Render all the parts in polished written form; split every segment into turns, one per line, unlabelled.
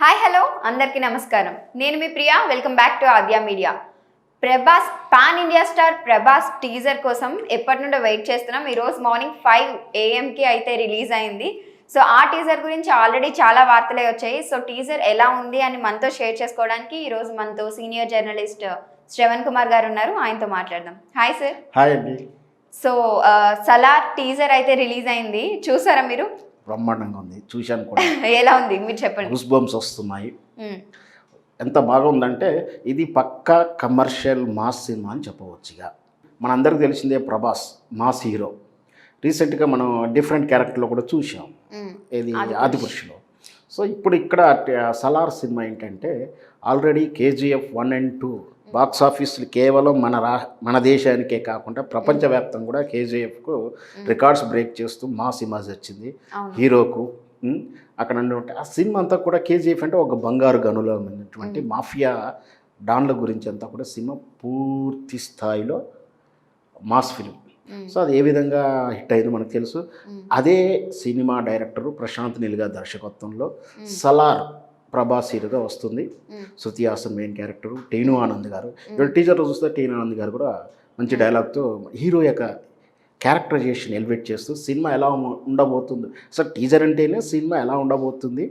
Hi hello అందరికీ నమస్కారం. నేను మీ Priya. Welcome back to Aadya media. Prabhas pan India star Prabhas teaser కోసం ఎప్పటి నుండో వెయిట్ చేస్తున్నాం. ఈరోజు మార్నింగ్ 5 AM అయితే రిలీజ్ అయింది. సో ఆ టీజర్ గురించి ఆల్రెడీ చాలా వార్తలే వచ్చాయి. సో టీజర్ ఎలా ఉంది అని మనతో షేర్ చేసుకోవడానికి ఈరోజు మనతో సీనియర్ జర్నలిస్ట్ శ్రవణ్ కుమార్ గారు ఉన్నారు. ఆయనతో మాట్లాడదాం. Hi sir.
హాయ్ అండి.
సో సలార్ టీజర్ అయితే రిలీజ్ అయింది, చూసారా మీరు?
బ్రహ్మాండంగా ఉంది, చూశాను కూడా.
ఎలా ఉంది మీరు చెప్పండి.
గూస్ బంప్స్ వస్తున్నాయి. ఎంత బాగా ఉందంటే ఇది పక్కా కమర్షియల్ మాస్ సినిమా అని చెప్పవచ్చు. ఇక మనందరికీ తెలిసిందే ప్రభాస్ మాస్ హీరో. రీసెంట్గా మనం డిఫరెంట్ క్యారెక్టర్లో కూడా చూసాం, ఇది ఆదిపురుషులో. సో ఇప్పుడు ఇక్కడ సలార్ సినిమా ఏంటంటే ఆల్రెడీ KGF 1 and 2 బాక్స్ ఆఫీసులు కేవలం మన దేశానికే కాకుండా ప్రపంచవ్యాప్తంగా కూడా KGFకు రికార్డ్స్ బ్రేక్ చేస్తూ మాస్ ఇమేజ్ వచ్చింది హీరోకు. అక్కడ ఆ సినిమా అంతా కూడా KGF అంటే ఒక బంగారు గనులో ఉన్నటువంటి మాఫియా డాన్ల గురించి అంతా కూడా సినిమా పూర్తి స్థాయిలో మాస్ ఫిలిం. సో అది ఏ విధంగా హిట్ అయిందో మనకు తెలుసు. అదే సినిమా డైరెక్టరు ప్రశాంత్ నీల్ గారి దర్శకత్వంలో సలార్ ప్రభాస్ హీరోగా వస్తుంది. శృతి హాసన్ మెయిన్ క్యారెక్టరు, టీను ఆనంద్ గారు. ఇప్పుడు టీజర్లో చూస్తే టీను ఆనంద్ గారు కూడా మంచి డైలాగ్తో హీరో యొక్క క్యారెక్టరైజేషన్ ఎలివేట్ చేస్తూ సినిమా ఎలా ఉండబోతుంది, అసలు టీజర్ అంటేనే సినిమా ఎలా ఉండబోతుంది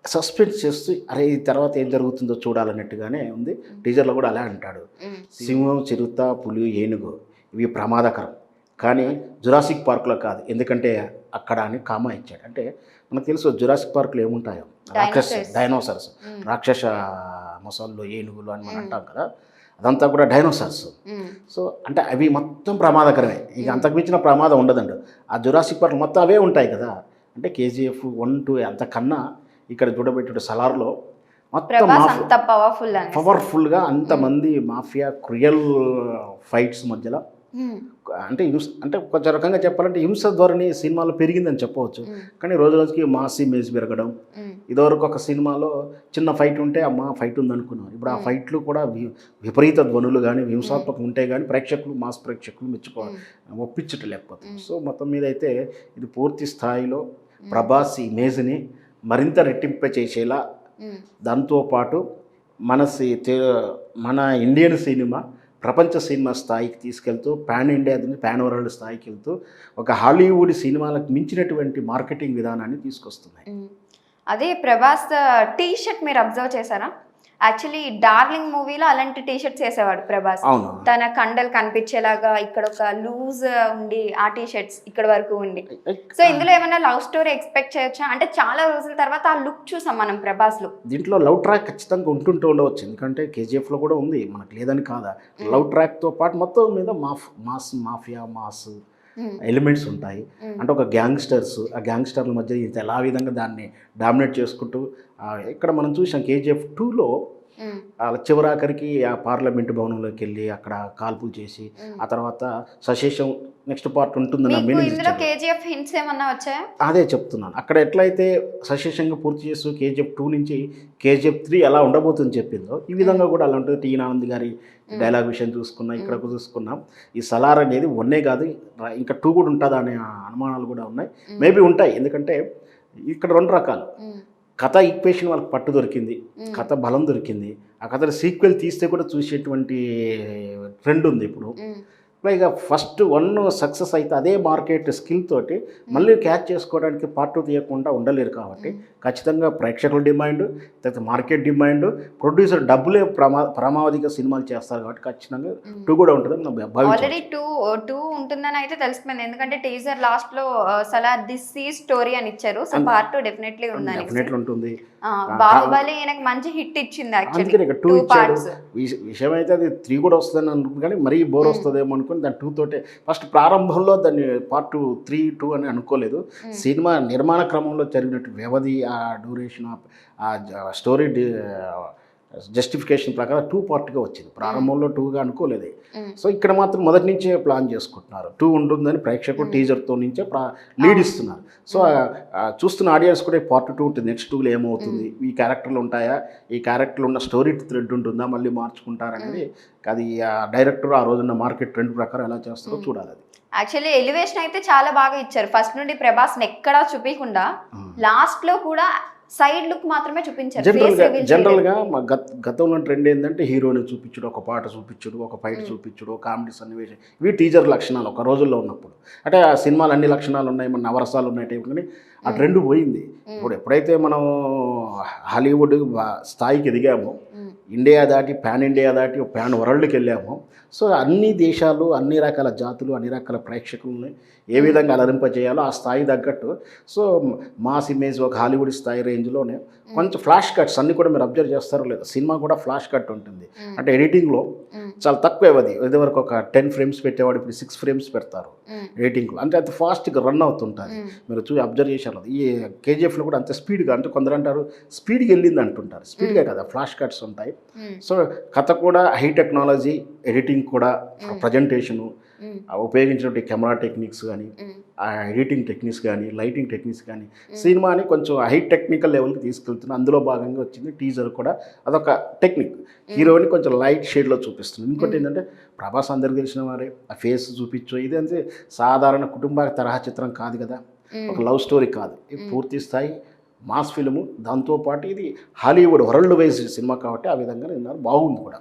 సస్పెన్స్ చేస్తూ అరే ఈ తర్వాత ఏం జరుగుతుందో చూడాలన్నట్టుగానే ఉంది. టీజర్లో కూడా అలా అంటాడు, సింహం, చిరుత, పులి, ఏనుగు ఇవి ప్రమాదకరం కానీ జురాసిక్ పార్క్లో కాదు, ఎందుకంటే అక్కడ అని కామా ఇచ్చాడు. అంటే మనకు తెలుసు జురాసిక్ పార్క్లో ఏముంటాయో డైనోసార్స్, రాక్షస మొసళ్ళు, ఏనుగులు అని మనం అంటాం కదా, అదంతా కూడా డైనోసార్స్. సో అంటే అవి మొత్తం ప్రమాదకరమే, ఇక అంతకుమించిన ప్రమాదం ఉండదండి. ఆ జురాసిక్ పార్క్ మొత్తం అవే ఉంటాయి కదా. అంటే KGF 1, 2 అంతకన్నా ఇక్కడ చూడబెట్టే సలార్లో మొత్తం పవర్ఫుల్గా అంతమంది మాఫియా క్రియల్ ఫైట్స్ మధ్యలో అంటే అంటే కొంచెం రకంగా చెప్పాలంటే హింస ధోరణి సినిమాలో పెరిగిందని చెప్పవచ్చు. కానీ రోజు రోజుకి మాస్ ఇమేజ్ పెరగడం. ఇదివరకు ఒక సినిమాలో చిన్న ఫైట్ ఉంటే అమ్మ ఫైట్ ఉందనుకున్నారు, ఇప్పుడు ఆ ఫైట్లు కూడా విపరీత ధ్వనులు కానీ హింసాత్మకం ఉంటే కానీ ప్రేక్షకులు మాస్ ప్రేక్షకులు ఒప్పించటం లేకపోతే. సో మొత్తం మీద అయితే ఇది పూర్తి స్థాయిలో ప్రభాస్ ఇమేజ్ని మరింత రెట్టింప చేసేలా, దాంతోపాటు మన ఇండియన్ సినిమా ప్రపంచ సినిమా స్థాయికి తీసుకెళ్తూ పాన్ ఇండియా పాన్ వరల్డ్ స్థాయికి వెళ్తూ ఒక హాలీవుడ్ సినిమాలకు మించినటువంటి మార్కెటింగ్ విధానాన్ని తీసుకొస్తున్నాయి.
అదే ప్రభాస్ టీ షర్ట్ మీరు అబ్జర్వ్ చేశారా? యాక్చువల్లీ డార్లింగ్ మూవీలో అలాంటి టీ షర్ట్స్ వేసేవాడు ప్రభాస్. తన కండలు కనిపించేలాగా ఇక్కడ ఒక లూజ్ ఉండి ఆ టీ షర్ట్స్ ఇక్కడ వరకు ఉండి. సో ఇందులో ఏమైనా లవ్ స్టోరీ ఎక్స్పెక్ట్ చేయొచ్చా? అంటే చాలా రోజుల తర్వాత ఆ లుక్ చూసాం మనం ప్రభాస్ లో.
దీంట్లో లవ్ ట్రాక్ ఖచ్చితంగా ఉంటుంటూ ఉండవచ్చు, ఎందుకంటే KGF లో కూడా ఉంది, మనకు లేదని కాదా. లవ్ ట్రాక్ తో పాటు మొత్తం మీద మాఫియా మాస్ ఎలిమెంట్స్ ఉంటాయి. అంటే ఒక గ్యాంగ్స్టర్స్, ఆ గ్యాంగ్స్టర్ల మధ్య ఇంత ఎలా విధంగా దాన్ని డామినేట్ చేసుకుంటూ ఇక్కడ మనం చూసాం KGF 2లో చివరాఖరికి ఆ పార్లమెంట్ భవనంలోకి వెళ్ళి అక్కడ కాల్పులు చేసి ఆ తర్వాత సశేషం నెక్స్ట్ పార్ట్ ఉంటుందని అదే చెప్తున్నాను. అక్కడ ఎట్లయితే సశేషంగా పూర్తి చేస్తూ KGF 2 నుంచి KGF 3 ఎలా ఉండబోతుందని చెప్పిందో ఈ విధంగా కూడా అలా ఉంటుంది. టీనా ఆనంద్ గారి డైలాగ్ విషయం చూసుకున్నాం, ఇక్కడ చూసుకున్నాం. ఈ సలార్ అనేది 1 కాదు, ఇంకా 2 కూడా ఉంటుందా అనే అనుమానాలు కూడా ఉన్నాయి. మేబీ ఉంటాయి, ఎందుకంటే ఇక్కడ 2 రకాలు కథ ఈక్వేషన్ వాళ్ళకి పట్టు దొరికింది, కథ బలం దొరికింది. ఆ కథలో సీక్వెల్ తీస్తే కూడా చూసేటువంటి ట్రెండ్ ఉంది ఇప్పుడు. పైగా ఫస్ట్ 1 సక్సెస్ అయితే అదే మార్కెట్ స్కిల్ తోటి మళ్ళీ క్యాచ్ చేసుకోవడానికి పార్ట్ 2 తీయకుండా ఉండలేరు. కాబట్టి ఖచ్చితంగా ప్రేక్షకుల డిమాండ్, తర్వాత మార్కెట్ డిమాండ్, ప్రొడ్యూసర్ డబ్బులే ప్రమాదిక సినిమాలు చేస్తారు కాబట్టి ఖచ్చితంగా 2 కూడా ఉంటుంది.
ఆల్రెడీ 2 ఉంటుందని అయితే తెలిసిపోయింది, ఎందుకంటే టీజర్ లాస్ట్ లో సలార్ దిస్ ఈ స్టోరీ అని ఇచ్చారు. సో పార్ట్ 2 డెఫినెట్లీ ఉంటుంది. బాహుబలి ఈయనకి మంచి హిట్ ఇచ్చింది యాక్చువల్లీ.
2 ఇచ్చాడు. విషయం అయితే అది 3 కూడా వస్తుందని అనుకుంది, కానీ మరీ బోర్ వస్తుందేమో అనుకుని దాని 2 తోటే ఫస్ట్ ప్రారంభంలో దాన్ని పార్ట్ 3, 2 అని అనుకోలేదు. సినిమా నిర్మాణ క్రమంలో జరిగినట్టు వ్యవధి, ఆ డ్యూరేషన్, ఆ స్టోరీ జస్టిఫికేషన్ ప్రకారం 2 పార్ట్గా వచ్చింది. ప్రారంభంలో 2గా అనుకోలేదు. సో ఇక్కడ మాత్రం మొదటి నుంచే ప్లాన్ చేసుకుంటున్నారు 2 ఉంటుందని. ప్రేక్షకుడు టీజర్తో నుంచే లీడ్ ఇస్తున్నారు. సో చూస్తున్న ఆడియన్స్ కూడా పార్ట్ 2 ఉంటుంది, నెక్స్ట్ 2లో ఏమవుతుంది, ఈ క్యారెక్టర్లు ఉంటాయా, ఈ క్యారెక్టర్లు ఉన్న స్టోరీ థ్రెడ్ ఉంటుందా, మళ్ళీ మార్చుకుంటారనేది అది డైరెక్టర్ ఆ రోజున్న మార్కెట్ ట్రెండ్ ప్రకారం ఎలా చేస్తారో చూడాలి. అది
యాక్చువల్లీ ఎలివేషన్ అయితే చాలా బాగా ఇచ్చారు. ఫస్ట్ నుండి ప్రభాస్ని ఎక్కడా చూపించకుండా లాస్ట్ లో కూడా సైడ్ లుక్ మాత్రమే చూపించారు, ఫేస్ రివీల్ చేయలేదు.
జనరల్గా మా గతంలో ట్రెండ్ ఏంటంటే హీరోని చూపించుడు, ఒక పాట చూపించుడు, ఒక ఫైట్ చూపించుడు, ఒక కామెడీ సన్నివేశం, ఇవి టీజర్ లక్షణాలు ఒక రోజుల్లో ఉన్నప్పుడు. అంటే ఆ సినిమాలు అన్ని లక్షణాలు ఉన్నాయి, మన నవరసాలు ఉన్నాయి టైప్, కానీ ఆ ట్రెండ్ పోయింది. ఇప్పుడు ఎప్పుడైతే మనం హాలీవుడ్ స్థాయికి ఎదిగామో, ఇండియా దాటి పాన్ ఇండియా దాటి పాన్ వరల్డ్కి వెళ్ళాము. సో అన్ని దేశాలు, అన్ని రకాల జాతులు, అన్ని రకాల ప్రేక్షకులని ఏ విధంగా అలరింపజేయాలో ఆ స్థాయి తగ్గట్టు, సో మాస్ ఇమేజ్ ఒక హాలీవుడ్ స్థాయి రేంజ్లోనే కొంచెం ఫ్లాష్ కట్స్ అన్నీ కూడా మీరు అబ్జర్వ్ చేస్తారో లేదు, సినిమా కూడా ఫ్లాష్ కట్ ఉంటుంది. అంటే ఎడిటింగ్లో చాలా తక్కువ వ్యవధి, ఇదివరకు ఒక 10 ఫ్రేమ్స్ పెట్టేవాడు ఇప్పుడు 6 ఫ్రేమ్స్ పెడతారు ఎడిటింగ్లో. అంటే అది ఫాస్ట్గా రన్ అవుతుంటుంది, మీరు అబ్జర్వ్ చేశారు. ఈ కేజీఎఫ్లో కూడా అంత స్పీడ్గా, అంటే కొందరు అంటారు స్పీడ్గా వెళ్ళింది అంటుంటారు, స్పీడ్గా కదా, ఫ్లాష్ కట్స్ ఉంటాయి. సో కథ కూడా హై టెక్నాలజీ, ఎడిటింగ్ కూడా, ప్రజెంటేషను, ఉపయోగించినటువంటి కెమెరా టెక్నిక్స్ కానీ, ఎడిటింగ్ టెక్నిక్స్ కానీ, లైటింగ్ టెక్నిక్స్ కానీ సినిమాని కొంచెం హై టెక్నికల్ లెవెల్కి తీసుకెళ్తుంది. అందులో భాగంగా వచ్చింది టీజర్ కూడా, అదొక టెక్నిక్. హీరోని కొంచెం లైట్ షేడ్లో చూపిస్తుంది. ఇంకోటి ఏంటంటే ప్రభాస్ అందరికి తెలిసిన వారే, ఆ ఫేస్ చూపించు, ఇదంటే సాధారణ కుటుంబ తరహా చిత్రం కాదు కదా, ఒక లవ్ స్టోరీ కాదు, ఇది పూర్తి స్థాయి మాస్ ఫిల్ము. దాంతోపాటు ఇది హాలీవుడ్ వరల్డ్ వైజ్ సినిమా కాబట్టి ఆ విధంగా నేను బాగుంది కూడా.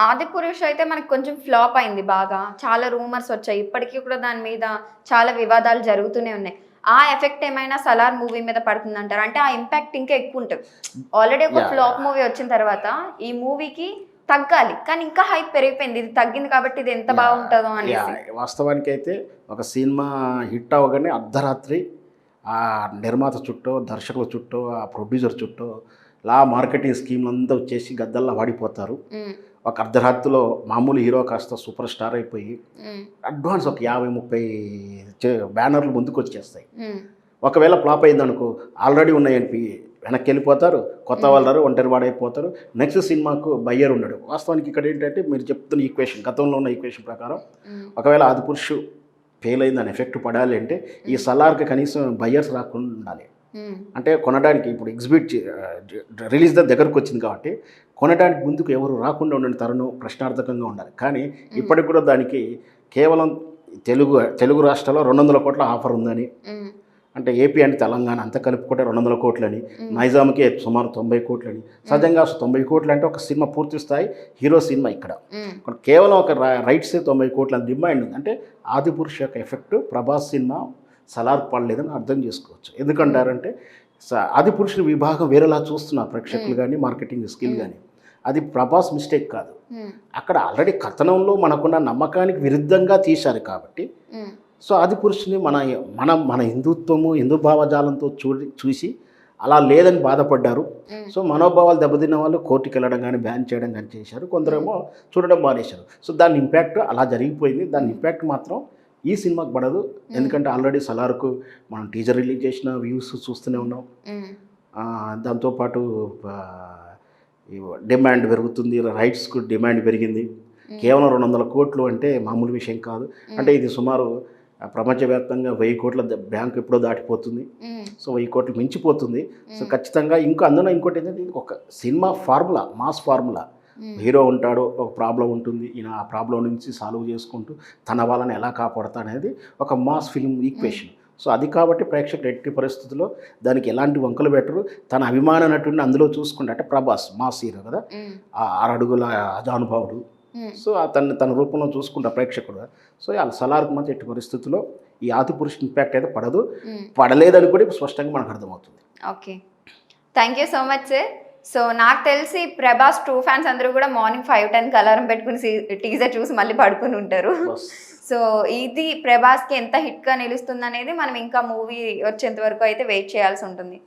ఆదిపురుష్ అయితే మనకు కొంచెం ఫ్లాప్ అయింది బాగా, చాలా రూమర్స్ వచ్చాయి, ఇప్పటికీ కూడా దాని మీద చాలా వివాదాలు జరుగుతూనే ఉన్నాయి. ఆ ఎఫెక్ట్ ఏమైనా సలార్ మూవీ మీద పడుతుంది అంటారు? అంటే ఆ ఇంపాక్ట్ ఇంకా ఎక్కువ ఉంటుంది. ఆల్రెడీ ఒక ఫ్లాప్ మూవీ వచ్చిన తర్వాత ఈ మూవీకి తగ్గాలి, కానీ ఇంకా హైప్ పెరిగిపోయింది, ఇది తగ్గింది కాబట్టి ఇది ఎంత బాగుంటుందో అనేసి.
వాస్తవానికి అయితే ఒక సినిమా హిట్ అవ్వగానే అర్ధరాత్రి ఆ నిర్మాత చుట్టూ, దర్శకుల చుట్టూ, ఆ ప్రొడ్యూసర్ చుట్టూ మార్కెటింగ్ స్కీమ్లు అంతా వచ్చేసి గద్దల్లా వాడిపోతారు. ఒక అర్ధరాత్రిలో మామూలు హీరో కాస్త సూపర్ స్టార్ అయిపోయి అడ్వాన్స్ ఒక 50-30 బ్యానర్లు ముందుకు వచ్చేస్తాయి. ఒకవేళ ఫ్లాప్ అయిందనుకో, ఆల్రెడీ ఉన్నాయని వెనక్కి వెళ్ళిపోతారు, కొత్త వాళ్ళు ఒంటరి వాడైపోతారు, నెక్స్ట్ సినిమాకు బయ్యర్ ఉండడు. వాస్తవానికి ఇక్కడ ఏంటంటే మీరు చెప్తున్న ఈక్వేషన్, గతంలో ఉన్న ఈక్వేషన్ ప్రకారం ఒకవేళ ఆదిపురుష్ ఫెయిల్ అయిందని ఎఫెక్ట్ పడాలి అంటే ఈ సలార్కి కనీసం బయ్యర్స్ రాకుండా ఉండాలి. అంటే కొనడానికి ఇప్పుడు ఎగ్జిబిట్ రిలీజ్ దగ్గరకు వచ్చింది కాబట్టి కొనడానికి ముందుకు ఎవరు రాకుండా ఉండండి, తరుణం ప్రశ్నార్థకంగా ఉండాలి. కానీ ఇప్పటికి కూడా దానికి కేవలం తెలుగు రాష్ట్రాల్లో 200 కోట్ల ఆఫర్ ఉందని, అంటే ఏపీ అంటే తెలంగాణ అంతా కలుపుకుంటే 200 కోట్లని, నైజాంకి సుమారు 90 కోట్లని. సహజంగా 90 కోట్లు అంటే ఒక సినిమా పూర్తి స్థాయి హీరో సినిమా, ఇక్కడ కేవలం ఒక రైట్స్ 90 కోట్ల డిమాండ్ ఉంది. అంటే ఆదిపురుష్ యొక్క ఎఫెక్ట్ ప్రభాస్ సినిమా సలార్ పడలేదని అర్థం చేసుకోవచ్చు. ఎందుకంటారంటే ఆదిపురుషుని విభాగం వేరేలా చూస్తున్నారు ప్రేక్షకులు కానీ, మార్కెటింగ్ స్కిల్ కానీ. అది ప్రభాస్ మిస్టేక్ కాదు, అక్కడ ఆల్రెడీ కథనంలో మనకున్న నమ్మకానికి విరుద్ధంగా తీశారు కాబట్టి. సో ఆదిపురుషుని మన హిందుత్వము, హిందూ భావజాలంతో చూసి అలా లేదని బాధపడ్డారు. సో మనోభావాలు దెబ్బతిన్న వాళ్ళు కోర్టుకి వెళ్ళడం కానీ, బ్యాన్ చేయడం కానీ చేశారు. కొందరేమో చూడడం మానేశారు. సో దాని ఇంపాక్ట్ అలా జరిగిపోయింది. దాని ఇంపాక్ట్ మాత్రం ఈ సినిమాకి పడదు. ఎందుకంటే ఆల్రెడీ సలార్కు మనం టీజర్ రిలీజ్ చేసిన వ్యూస్ చూస్తూనే ఉన్నాం. దాంతోపాటు డిమాండ్ పెరుగుతుంది, రైట్స్కు డిమాండ్ పెరిగింది. కేవలం 200 కోట్లు అంటే మామూలు విషయం కాదు. అంటే ఇది సుమారు ప్రపంచవ్యాప్తంగా 1000 కోట్ల బ్యాంకు ఎప్పుడో దాటిపోతుంది. సో 1000 కోట్లు మించిపోతుంది. సో ఖచ్చితంగా అందులో ఇంకోటి ఏంటంటే ఒక cinema formula, mass formula. Hero ఉంటాడు, ఒక ప్రాబ్లం ఉంటుంది, ఈయన ఆ ప్రాబ్లం నుంచి సాల్వ్ చేసుకుంటూ తన వాళ్ళని ఎలా కాపాడతా అనేది ఒక మాస్ ఫిల్మ్ ఈక్వేషన్. సో అది కాబట్టి ప్రేక్షకులు ఎట్టి పరిస్థితుల్లో దానికి ఎలాంటి వంకలు పెట్టరు. తన అభిమాన నటుడిని అందులో చూసుకుంటే, అంటే ప్రభాస్ మాస్ హీరో కదా, 6 అడుగుల అజానుభావుడు. సో తన రూపంలో చూసుకుంటా ప్రేక్షకుడు. సో సలార్కు మాత్రం ఎట్టి పరిస్థితుల్లో ఈ ఆదిపురుష్ ఇంపాక్ట్ అయితే పడలేదని కూడా స్పష్టంగా మనకు అర్థమవుతుంది.
Okay, thank you so much sir. So నాకు తెలిసి ప్రభాస్ ట్రూ ఫ్యాన్స్ అందరూ కూడా మార్నింగ్ 5-10కి అలారం పెట్టుకుని టీజర్ చూసి మళ్ళీ పడుకుని ఉంటారు. సో ఇది ప్రభాస్కి ఎంత హిట్గా నిలుస్తుంది అనేది మనం ఇంకా మూవీ వచ్చేంత వరకు అయితే వెయిట్ చేయాల్సి ఉంటుంది.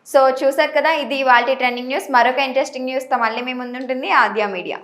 సో చూసారు కదా, ఇది ఇవాల్టి ట్రెండింగ్ న్యూస్. మరొక ఇంట్రెస్టింగ్ న్యూస్తో మళ్ళీ మీ ముందుంటుంది ఆద్య మీడియా.